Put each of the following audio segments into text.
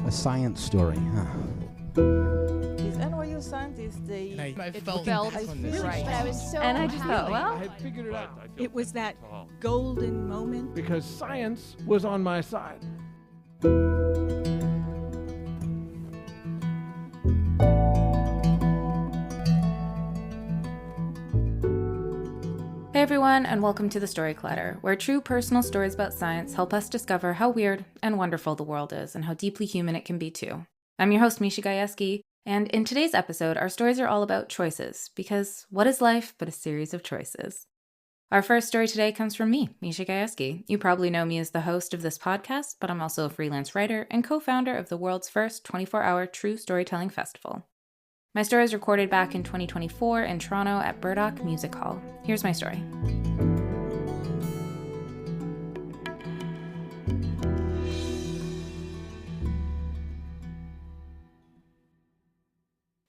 A science story, huh? These NYU scientists, I felt really right. But I was so and I just thought, well, I had figured it out It was that golden moment. because science was on my side. Hey everyone, and welcome to the Story Clatter, where true personal stories about science help us discover how weird and wonderful the world is and how deeply human it can be too. I'm your host, Misha Gajewski, and in today's episode, our stories are all about choices, because what is life but a series of choices? Our first story today comes from me, Misha Gajewski. You probably know me as the host of this podcast, but I'm also a freelance writer and co-founder of the world's first 24-hour true storytelling festival. My story is recorded back in 2024 in Toronto at Burdock Music Hall. Here's my story.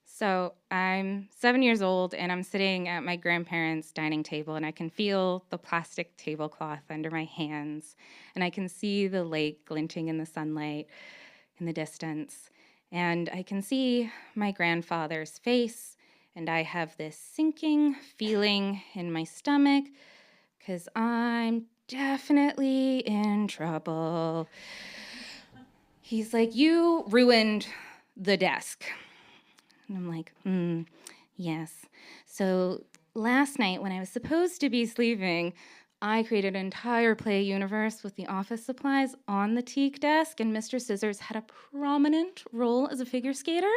So I'm 7 years old and I'm sitting at my grandparents' dining table and I can feel the plastic tablecloth under my hands and I can see the lake glinting in the sunlight in the distance. And I can see my grandfather's face and I have this sinking feeling in my stomach because I'm definitely in trouble. He's like, "You ruined the desk." And I'm like, yes. So last night when I was supposed to be sleeping, I created an entire play universe with the office supplies on the teak desk, and Mr. Scissors had a prominent role as a figure skater.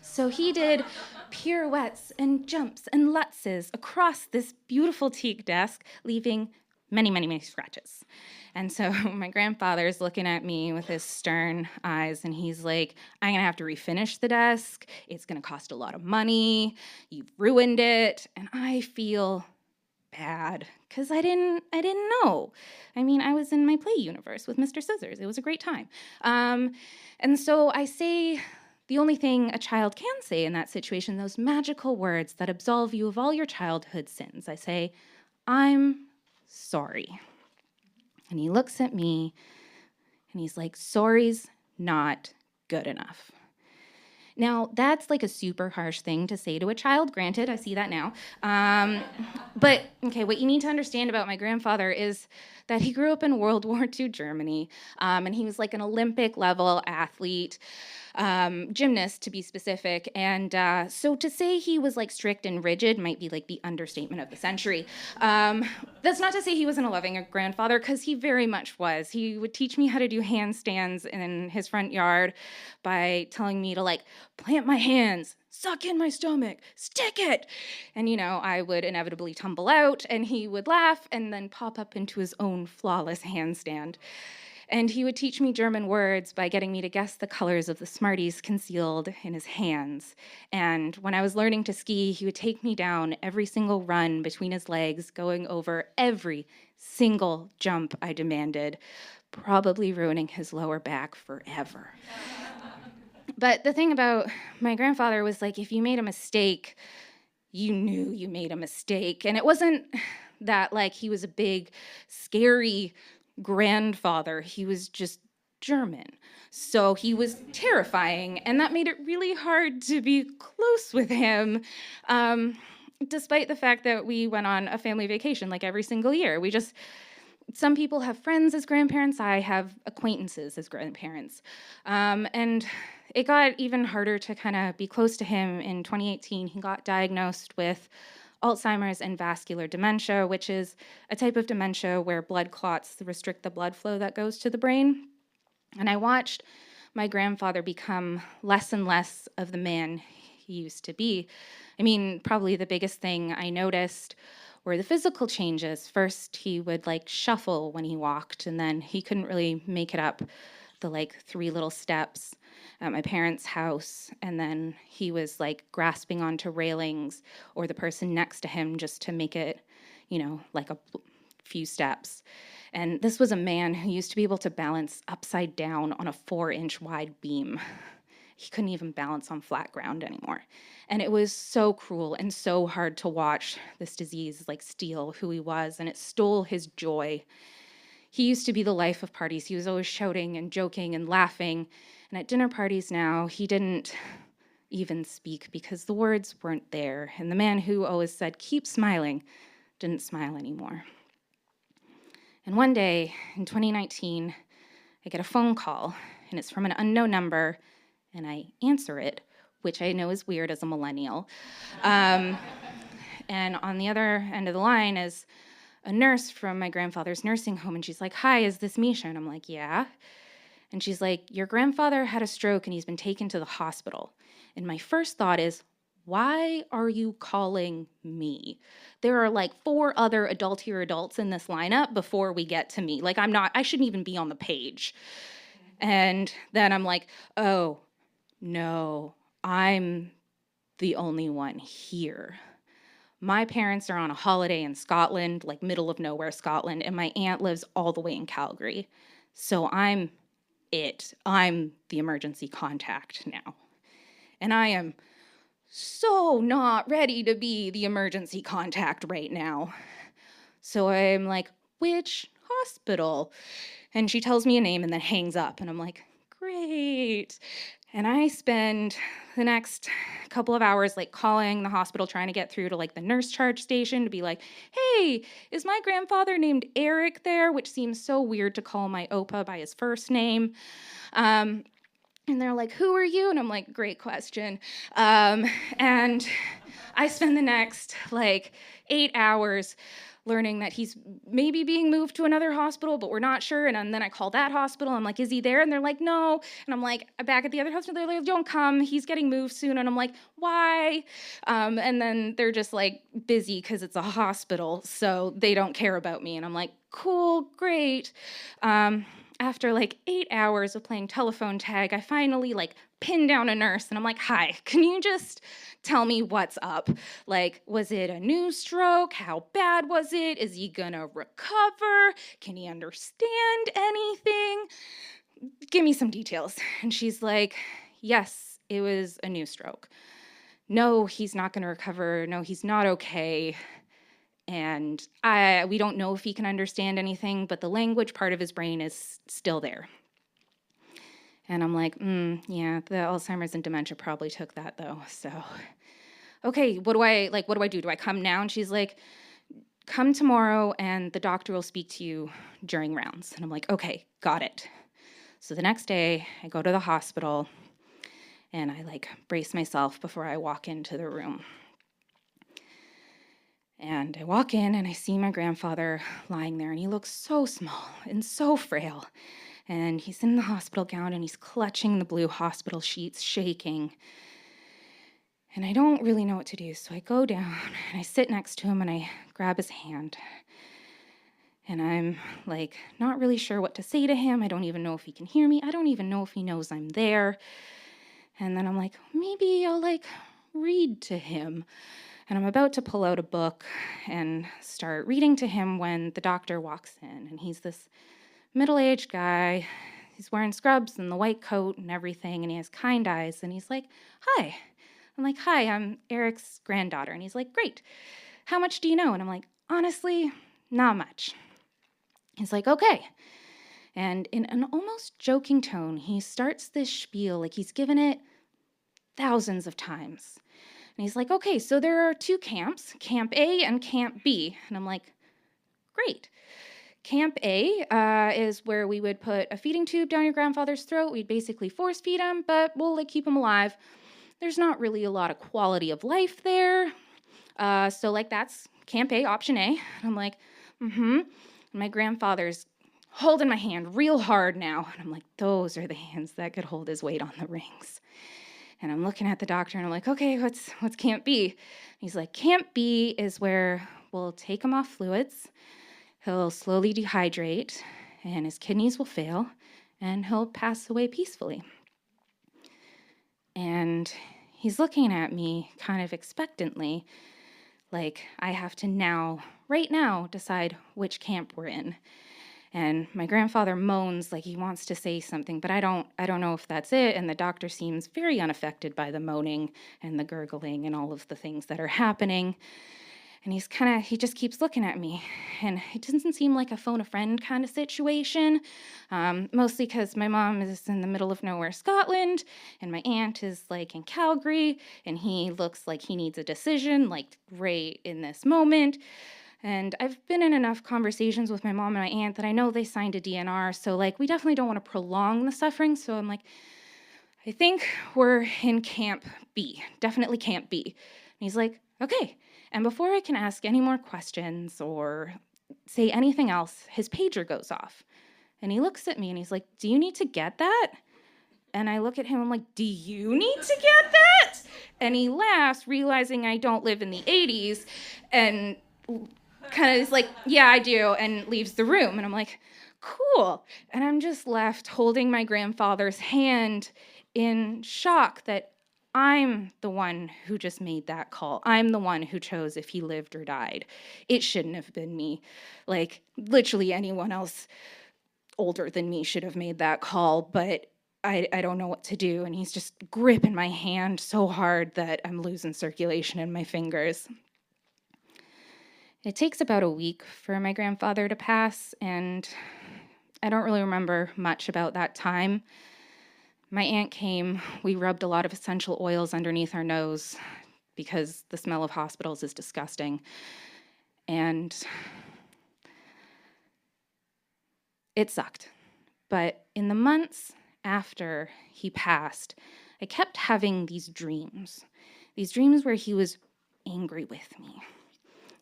So he did pirouettes and jumps and lutzes across this beautiful teak desk, leaving many, many, many scratches. And so my grandfather's looking at me with his stern eyes, and he's like, "I'm gonna have to refinish the desk. It's gonna cost a lot of money. You've ruined it." And I feel bad because I didn't know. I mean, I was in my play universe with Mr. Scissors. It was a great time. And so I say the only thing a child can say in that situation, those magical words that absolve you of all your childhood sins. I say, "I'm sorry." And he looks at me and he's like, "Sorry's not good enough." Now, that's like a super harsh thing to say to a child. Granted, I see that now. But, okay, what you need to understand about my grandfather is that he grew up in World War II Germany, and he was like an Olympic-level athlete, gymnast to be specific. And so to say he was like strict and rigid might be like the understatement of the century. That's not to say he wasn't a loving grandfather, because he very much was. He would teach me how to do handstands in his front yard by telling me to like plant my hands, suck in my stomach, stick it. And, you know, I would inevitably tumble out and he would laugh and then pop up into his own flawless handstand. And he would teach me German words by getting me to guess the colors of the Smarties concealed in his hands. And when I was learning to ski, he would take me down every single run between his legs, going over every single jump I demanded, probably ruining his lower back forever. But the thing about my grandfather was like, if you made a mistake, you knew you made a mistake. And it wasn't that like he was a big, scary grandfather. He was just German. So he was terrifying, and that made it really hard to be close with him, despite the fact that we went on a family vacation like every single year. Some people have friends as grandparents. I have acquaintances as grandparents. And it got even harder to kind of be close to him in 2018. He got diagnosed with Alzheimer's and vascular dementia, which is a type of dementia where blood clots restrict the blood flow that goes to the brain. And I watched my grandfather become less and less of the man he used to be. I mean, probably the biggest thing I noticed were the physical changes. First, he would like shuffle when he walked, and then he couldn't really make it up the like 3 little steps at my parents' house, and then he was like grasping onto railings or the person next to him just to make it, you know, like a few steps. And this was a man who used to be able to balance upside down on a 4-inch wide beam. He couldn't even balance on flat ground anymore. And it was so cruel and so hard to watch this disease like steal who he was, and it stole his joy. He used to be the life of parties. He was always shouting and joking and laughing. And at dinner parties now, he didn't even speak because the words weren't there. And the man who always said, keep smiling, didn't smile anymore. And one day in 2019, I get a phone call, and it's from an unknown number, and I answer it, which I know is weird as a millennial. And on the other end of the line is a nurse from my grandfather's nursing home, and she's like, hi, is this Misha? And I'm like, yeah. And she's like, your grandfather had a stroke, and he's been taken to the hospital. And my first thought is, why are you calling me? There are like 4 other adultier adults in this lineup before we get to me. Like, I shouldn't even be on the page. And then I'm like, oh, no, I'm the only one here. My parents are on a holiday in Scotland, like middle of nowhere Scotland, and my aunt lives all the way in Calgary. So I'm the emergency contact now. And I am so not ready to be the emergency contact right now. So I'm like, which hospital? And she tells me a name and then hangs up. And I'm like, great. And I spend the next couple of hours like calling the hospital, trying to get through to like the nurse charge station to be like, hey, is my grandfather named Eric there? Which seems so weird to call my Opa by his first name. And they're like, who are you? And I'm like, great question. And I spend the next like 8 hours learning that he's maybe being moved to another hospital, but we're not sure. And then I call that hospital. I'm like, is he there? And they're like, no. And I'm like, back at the other hospital, they're like, don't come. He's getting moved soon. And I'm like, why? And then they're just like busy because it's a hospital, so they don't care about me. And I'm like, cool, great. After like 8 hours of playing telephone tag, I finally like pin down a nurse and I'm like, hi, can you just tell me what's up? Like, was it a new stroke? How bad was it? Is he gonna recover? Can he understand anything? Give me some details. And she's like, yes, it was a new stroke. No, he's not gonna recover. No, he's not okay. And we don't know if he can understand anything, but the language part of his brain is still there. And I'm like, yeah, the Alzheimer's and dementia probably took that though. So, okay, what do I do? Do I come now? And she's like, come tomorrow and the doctor will speak to you during rounds. And I'm like, okay, got it. So the next day I go to the hospital and I like brace myself before I walk into the room. And I walk in and I see my grandfather lying there, and he looks so small and so frail. And he's in the hospital gown and he's clutching the blue hospital sheets, shaking. And I don't really know what to do. So I go down and I sit next to him and I grab his hand. And I'm like not really sure what to say to him. I don't even know if he can hear me. I don't even know if he knows I'm there. And then I'm like, maybe I'll like read to him. And I'm about to pull out a book and start reading to him when the doctor walks in. And he's this middle-aged guy. He's wearing scrubs and the white coat and everything, and he has kind eyes. And he's like, hi. I'm like, hi, I'm Eric's granddaughter. And he's like, great. How much do you know? And I'm like, honestly, not much. He's like, okay. And in an almost joking tone, he starts this spiel like he's given it thousands of times. And he's like, okay, so there are 2 camps, Camp A and Camp B. And I'm like, great. Camp A is where we would put a feeding tube down your grandfather's throat. We'd basically force feed him, but we'll like keep him alive. There's not really a lot of quality of life there. So like that's Camp A, option A. And I'm like, And my grandfather's holding my hand real hard now. And I'm like, those are the hands that could hold his weight on the rings. And I'm looking at the doctor and I'm like, okay, what's Camp B? And he's like, Camp B is where we'll take him off fluids. He'll slowly dehydrate and his kidneys will fail and he'll pass away peacefully. And he's looking at me kind of expectantly, like I have to right now, decide which camp we're in. And my grandfather moans like he wants to say something, but I don't know if that's it. And the doctor seems very unaffected by the moaning and the gurgling and all of the things that are happening. And he just keeps looking at me. And it doesn't seem like a phone a friend kind of situation, mostly because my mom is in the middle of nowhere, Scotland, and my aunt is like in Calgary, and he looks like he needs a decision, like right in this moment. And I've been in enough conversations with my mom and my aunt that I know they signed a DNR, so like we definitely don't want to prolong the suffering. So I'm like, I think we're in Camp B, definitely Camp B. And he's like, okay. And before I can ask any more questions or say anything else, his pager goes off. And he looks at me and he's like, do you need to get that? And I look at him, I'm like, do you need to get that? And he laughs, realizing I don't live in the 80s, and kind of is like, yeah, I do, and leaves the room. And I'm like, cool. And I'm just left holding my grandfather's hand in shock that I'm the one who just made that call. I'm the one who chose if he lived or died. It shouldn't have been me. Like, literally anyone else older than me should have made that call, but I don't know what to do. And he's just gripping my hand so hard that I'm losing circulation in my fingers. It takes about a week for my grandfather to pass, and I don't really remember much about that time. My aunt came, we rubbed a lot of essential oils underneath our nose because the smell of hospitals is disgusting. And it sucked. But in the months after he passed, I kept having these dreams where he was angry with me,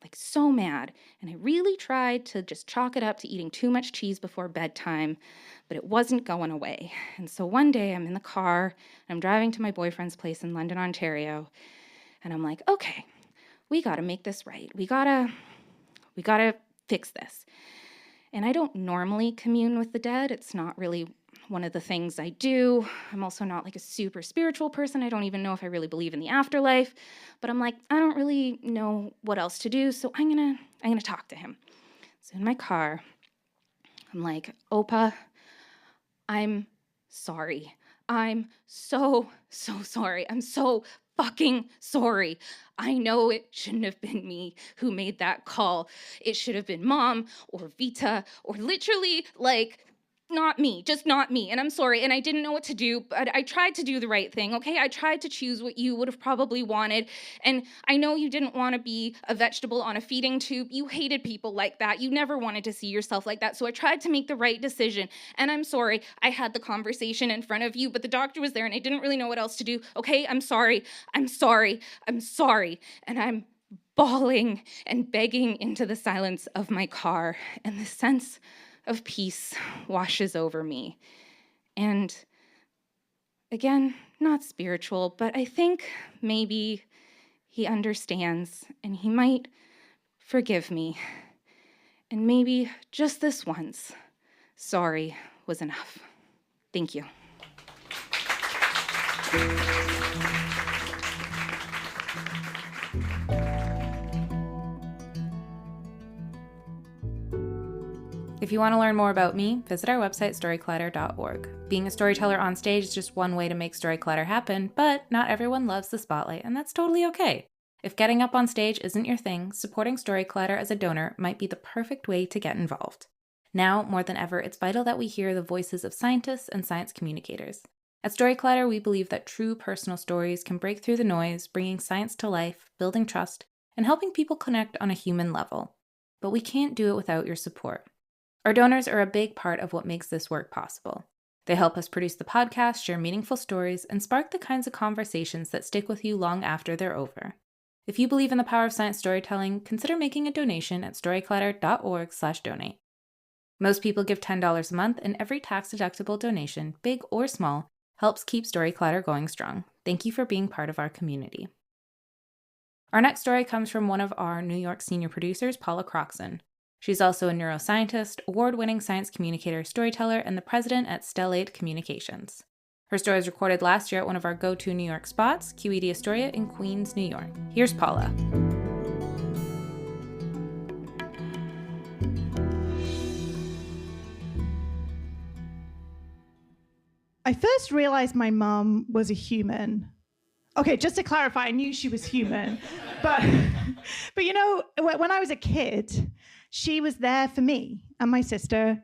like so mad. And I really tried to just chalk it up to eating too much cheese before bedtime, but it wasn't going away. And so one day I'm in the car, I'm driving to my boyfriend's place in London, Ontario, and I'm like, okay, we gotta make this right. We gotta fix this. And I don't normally commune with the dead. It's not really one of the things I do. I'm also not like a super spiritual person. I don't even know if I really believe in the afterlife. But I'm like, I don't really know what else to do, so I'm gonna talk to him. So in my car, I'm like, Opa, I'm sorry. I'm so sorry. I'm so fucking sorry. I know it shouldn't have been me who made that call. It should have been Mom or Vita or literally like not me, just not me. And I'm sorry, and I didn't know what to do, but I tried to do the right thing, okay? I tried to choose what you would have probably wanted, and I know you didn't want to be a vegetable on a feeding tube. You hated people like that. You never wanted to see yourself like that, so I tried to make the right decision, and I'm sorry. I had the conversation in front of you, but the doctor was there, and I didn't really know what else to do, okay? I'm sorry. I'm sorry. I'm sorry. And I'm bawling and begging into the silence of my car, and the sense of peace washes over me. And again, not spiritual, but I think maybe he understands and he might forgive me. And maybe just this once, sorry was enough. Thank you. If you want to learn more about me, visit our website, storyclatter.org. Being a storyteller on stage is just one way to make Storyclatter happen, but not everyone loves the spotlight, and that's totally okay. If getting up on stage isn't your thing, supporting Storyclatter as a donor might be the perfect way to get involved. Now, more than ever, it's vital that we hear the voices of scientists and science communicators. At Storyclatter, we believe that true personal stories can break through the noise, bringing science to life, building trust, and helping people connect on a human level. But we can't do it without your support. Our donors are a big part of what makes this work possible. They help us produce the podcast, share meaningful stories, and spark the kinds of conversations that stick with you long after they're over. If you believe in the power of science storytelling, consider making a donation at storyclatter.org/donate. Most people give $10 a month, and every tax-deductible donation, big or small, helps keep Storyclatter going strong. Thank you for being part of our community. Our next story comes from one of our New York senior producers, Paula Croxson. She's also a neuroscientist, award-winning science communicator, storyteller, and the president at Stellate Communications. Her story was recorded last year at one of our go-to New York spots, QED Astoria in Queens, New York. Here's Paula. I first realized my mom was a human. Okay, just to clarify, I knew she was human, but But when I was a kid, she was there for me and my sister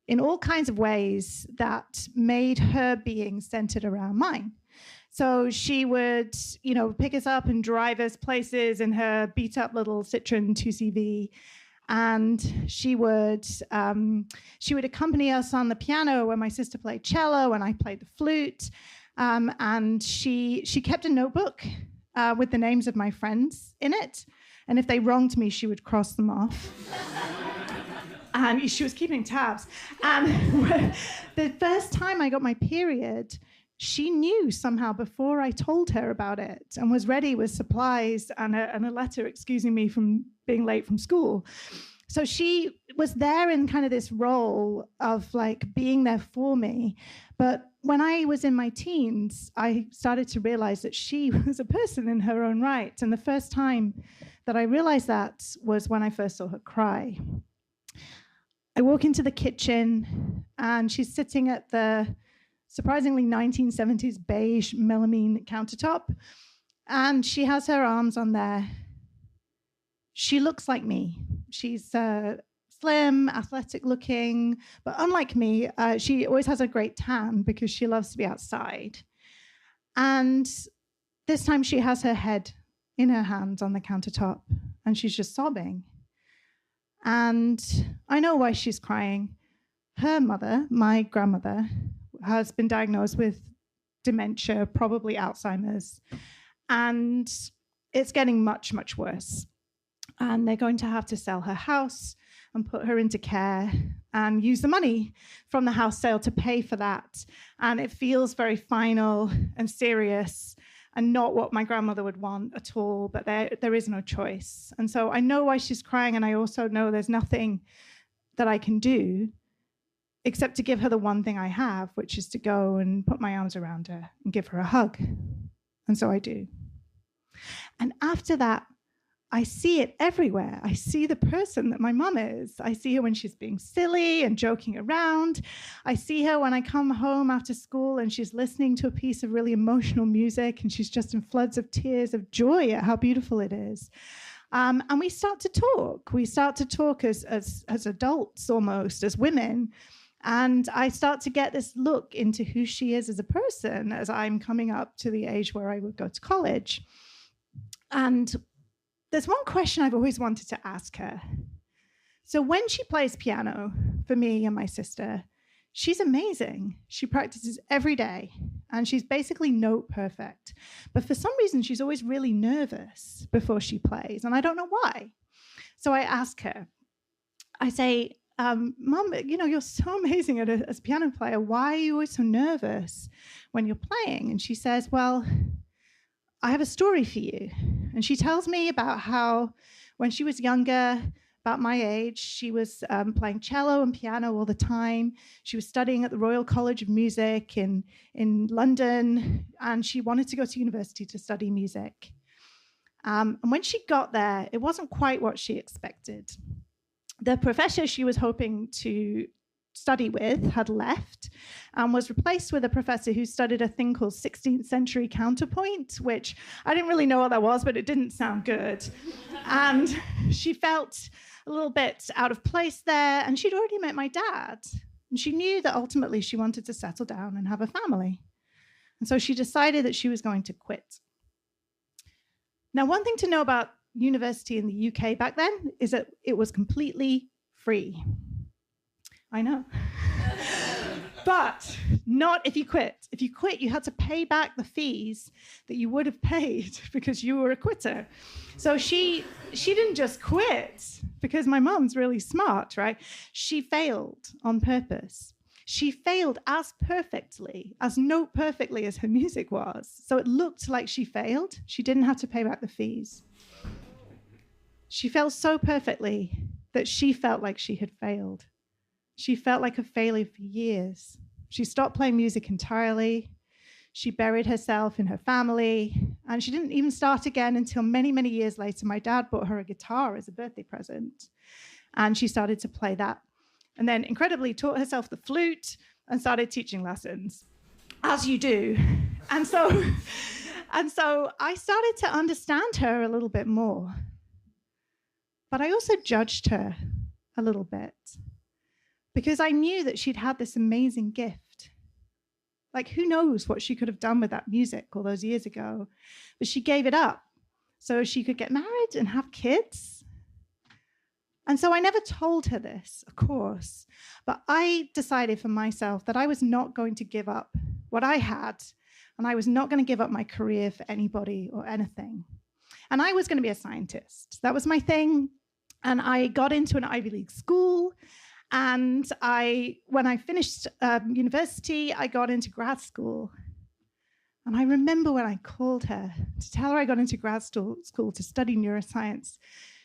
in all kinds of ways that made her being centered around mine. So she would, pick us up and drive us places in her beat-up little Citroen 2CV. And she would accompany us on the piano when my sister played cello and I played the flute. And she kept a notebook with the names of my friends in it. And if they wronged me, she would cross them off. And she was keeping tabs. And the first time I got my period, she knew somehow before I told her about it and was ready with supplies and a letter excusing me from being late from school. So she was there in kind of this role of like being there for me. But when I was in my teens, I started to realize that she was a person in her own right. And the first time that I realized that was when I first saw her cry. I walk into the kitchen and she's sitting at the surprisingly 1970s beige melamine countertop, and she has her arms on there. She looks like me. She's slim, athletic looking, but unlike me, she always has a great tan because she loves to be outside. And this time she has her head in her hands on the countertop and she's just sobbing. And I know why she's crying. Her mother, my grandmother, has been diagnosed with dementia, probably Alzheimer's, and it's getting much, much worse. And they're going to have to sell her house and put her into care and use the money from the house sale to pay for that. And it feels very final and serious and not what my grandmother would want at all, but there is no choice. And so I know why she's crying, and I also know there's nothing that I can do except to give her the one thing I have, which is to go and put my arms around her and give her a hug. And so I do. And after that, I see it everywhere. I see the person that my mum is. I see her when she's being silly and joking around. I see her when I come home after school and she's listening to a piece of really emotional music and she's just in floods of tears of joy at how beautiful it is. And we start to talk. We start to talk as adults almost, as women. And I start to get this look into who she is as a person as I'm coming up to the age where I would go to college. And there's one question I've always wanted to ask her. So when she plays piano for me and my sister, she's amazing. She practices every day and she's basically note perfect. But for some reason, she's always really nervous before she plays. And I don't know why. So I ask her, I say, Mum, you're so amazing as a piano player. Why are you always so nervous when you're playing? And she says, well, I have a story for you. And she tells me about how when she was younger, about my age, she was playing cello and piano all the time. She was studying at the Royal College of Music in London, and she wanted to go to university to study music. And when she got there, it wasn't quite what she expected. The professor she was hoping to study with had left and was replaced with a professor who studied a thing called 16th century counterpoint, which I didn't really know what that was, but it didn't sound good. And she felt a little bit out of place there, and she'd already met my dad. And she knew that ultimately she wanted to settle down and have a family. And so she decided that she was going to quit. Now, one thing to know about university in the UK back then is that it was completely free. I know. But not if you quit. If you quit, you had to pay back the fees that you would have paid because you were a quitter. So she didn't just quit because my mom's really smart, right? She failed on purpose. She failed as perfectly, as note perfectly as her music was. So it looked like she failed. She didn't have to pay back the fees. She failed so perfectly that she felt like she had failed. She felt like a failure for years. She stopped playing music entirely. She buried herself in her family. And she didn't even start again until many, many years later. My dad bought her a guitar as a birthday present. And she started to play that. And then incredibly taught herself the flute and started teaching lessons, as you do. And so I started to understand her a little bit more. But I also judged her a little bit because I knew that she'd had this amazing gift. Like, who knows what she could have done with that music all those years ago? But she gave it up so she could get married and have kids. And so I never told her this, of course, but I decided for myself that I was not going to give up what I had, and I was not going to give up my career for anybody or anything. And I was going to be a scientist. That was my thing. And I got into an Ivy League school. And when I finished university, I got into grad school. And I remember when I called her to tell her I got into grad school to study neuroscience,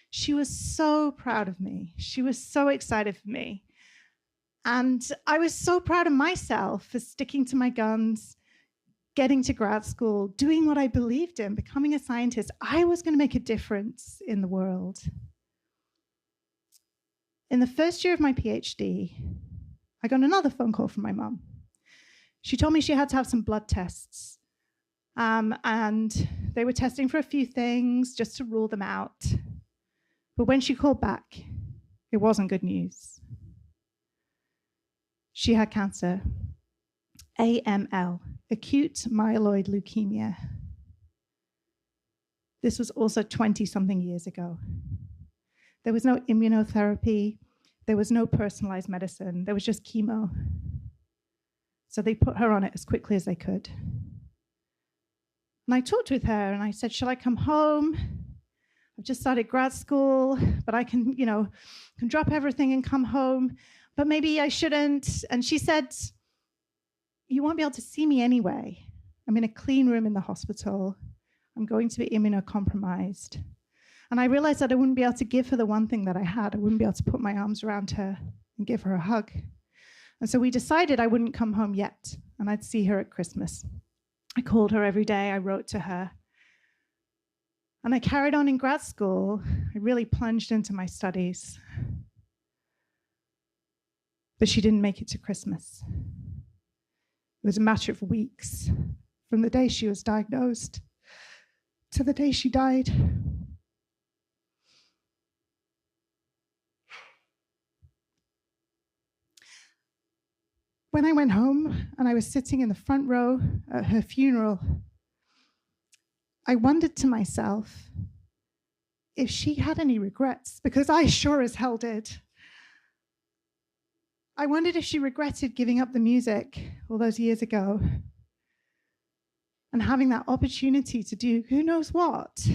she was so proud of me. She was so excited for me. And I was so proud of myself for sticking to my guns, getting to grad school, doing what I believed in, becoming a scientist. I was going to make a difference in the world. In the first year of my PhD, I got another phone call from my mom. She told me she had to have some blood tests. And they were testing for a few things just to rule them out. But when she called back, it wasn't good news. She had cancer, AML, acute myeloid leukemia. This was also 20-something years ago. There was no immunotherapy. There was no personalized medicine. There was just chemo. So they put her on it as quickly as they could. And I talked with her and I said, shall I come home? I've just started grad school, but I can drop everything and come home, but maybe I shouldn't. And she said, you won't be able to see me anyway. I'm in a clean room in the hospital. I'm going to be immunocompromised. And I realized that I wouldn't be able to give her the one thing that I had. I wouldn't be able to put my arms around her and give her a hug. And so we decided I wouldn't come home yet, and I'd see her at Christmas. I called her every day. I wrote to her. And I carried on in grad school. I really plunged into my studies. But she didn't make it to Christmas. It was a matter of weeks from the day she was diagnosed to the day she died. When I went home and I was sitting in the front row at her funeral, I wondered to myself if she had any regrets, because I sure as hell did. I wondered if she regretted giving up the music all those years ago and having that opportunity to do who knows what.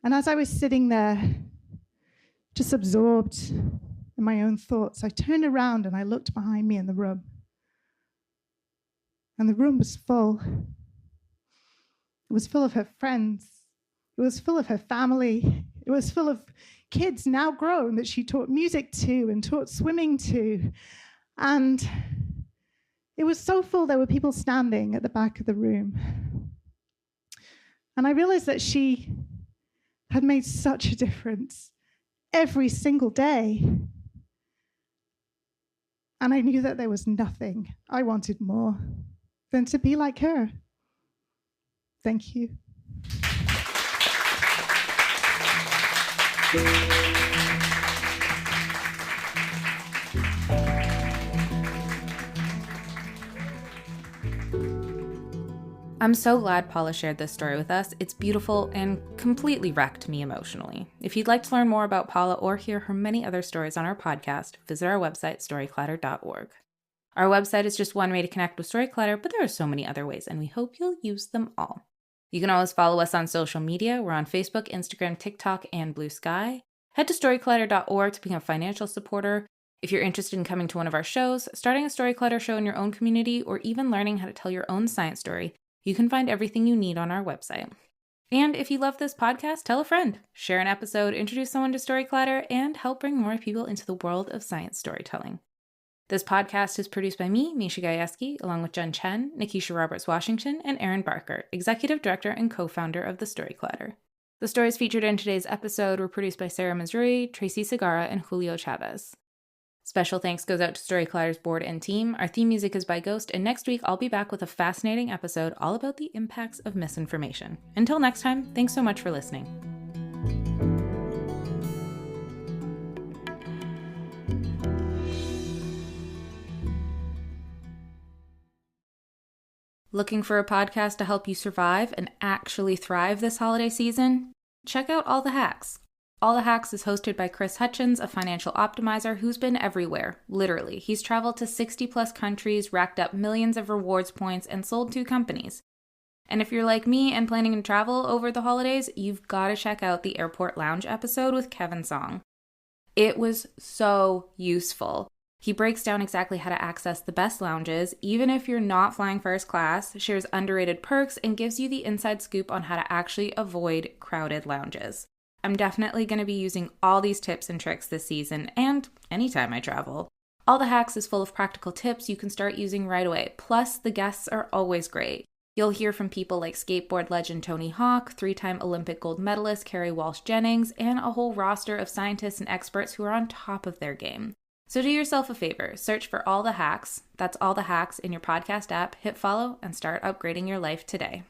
And as I was sitting there, just absorbed in my own thoughts, I turned around and I looked behind me in the room. And the room was full. It was full of her friends. It was full of her family. It was full of kids now grown that she taught music to and taught swimming to. And it was so full, there were people standing at the back of the room. And I realized that she had made such a difference every single day. And I knew that there was nothing I wanted more than to be like her. Thank you. I'm so glad Paula shared this story with us. It's beautiful and completely wrecked me emotionally. If you'd like to learn more about Paula or hear her many other stories on our podcast, visit our website, storyclatter.org. Our website is just one way to connect with Storyclatter, but there are so many other ways, and we hope you'll use them all. You can always follow us on social media. We're on Facebook, Instagram, TikTok, and Blue Sky. Head to storyclatter.org to become a financial supporter. If you're interested in coming to one of our shows, starting a Storyclatter show in your own community, or even learning how to tell your own science story, you can find everything you need on our website. And if you love this podcast, tell a friend, share an episode, introduce someone to Storyclatter, and help bring more people into the world of science storytelling. This podcast is produced by me, Misha Gajewski, along with Jen Chen, Nikisha Roberts-Washington, and Erin Barker, Executive Director and co-founder of the Storyclatter. The stories featured in today's episode were produced by Sarah Missouri, Tracy Segarra, and Julio Chavez. Special thanks goes out to Storyclatter's board and team. Our theme music is by Ghost, and next week I'll be back with a fascinating episode all about the impacts of misinformation. Until next time, thanks so much for listening. Looking for a podcast to help you survive and actually thrive this holiday season? Check out All the Hacks. All the Hacks is hosted by Chris Hutchins, a financial optimizer who's been everywhere, literally. He's traveled to 60 plus countries, racked up millions of rewards points, and sold 2 companies. And if you're like me and planning to travel over the holidays, you've got to check out the Airport Lounge episode with Kevin Song. It was so useful. He breaks down exactly how to access the best lounges, even if you're not flying first class, shares underrated perks, and gives you the inside scoop on how to actually avoid crowded lounges. I'm definitely going to be using all these tips and tricks this season and anytime I travel. All the Hacks is full of practical tips you can start using right away. Plus, the guests are always great. You'll hear from people like skateboard legend Tony Hawk, 3-time Olympic gold medalist Kerry Walsh Jennings, and a whole roster of scientists and experts who are on top of their game. So do yourself a favor, search for All the Hacks, that's All the Hacks in your podcast app, hit follow, and start upgrading your life today.